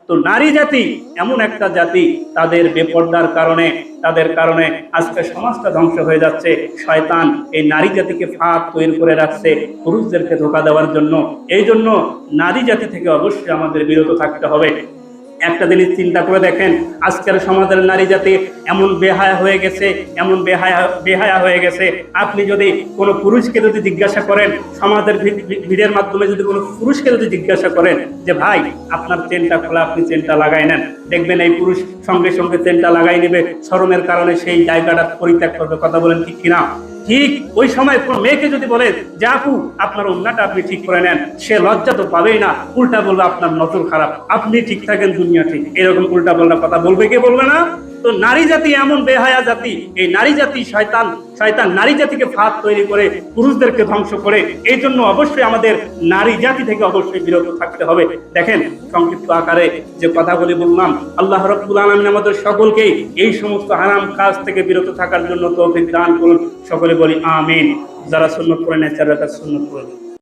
তো নারী জাতি এমন একটা জাতি, তাদের বেপর্দার কারণে, তাদের কারণে আজকে সমাজটা ধ্বংস হয়ে যাচ্ছে। শয়তান এই নারী জাতিকে ফাঁদ তৈরি করে রাখছে পুরুষদেরকে ধোঁকা দেওয়ার জন্য। এই জন্য নারী জাতি থেকে অবশ্যই আমাদের বিরত থাকতে হবে। একটা জিনিস চিন্তা করে দেখেন, আজকের সমাজের নারী জাতি এমন বেহায়া হয়ে গেছে, এমন বেহায়া হয়ে গেছে। আপনি যদি কোনো পুরুষকে যদি জিজ্ঞাসা করেন, সমাজের ভিড়ের মাধ্যমে যদি কোনো পুরুষকে যদি জিজ্ঞাসা করেন যে ভাই আপনার চেনটা খোলা, আপনি চেনটা লাগাই নেন, দেখবেন এই পুরুষ সঙ্গে সঙ্গে চেনটা লাগাই নেবে, শরমের কারণে সেই জায়গাটা পরিত্যাগ করবে। কথা বলেন ঠিক কিনা? ঠিক ওই সময় কোন মেয়েকে যদি বলে যে আপু আপনার ওড়নাটা আপনি ঠিক করে নেন, সে লজ্জা তো পাবেই না, উল্টা বলবে আপনার নজর খারাপ, আপনি ঠিক থাকেন দুনিয়া ঠিক, এরকম উল্টা পাল্টা কথা বলবে, কে বলবে না? তো নারী জাতি এমন বেহায়া জাতি, এই নারী জাতি শয়তান নারী জাতিকে ফাঁদ তৈরি করে পুরুষদেরকে ধ্বংস করে। এই জন্য অবশ্যই আমাদের নারী জাতি থেকে অবশ্যই বিরত থাকতে হবে। দেখেন সংক্ষিপ্ত আকারে যে কথাগুলি বললাম, আল্লাহ রাব্বুল আলামিন আমাদের সকলকে এই সমস্ত হারাম কাজ থেকে বিরত থাকার জন্য তৌফিক দান করুন। সকলে বলি আমিন। যারা সুন্নাত পড়েন তারা সুন্নাত পড়ুন।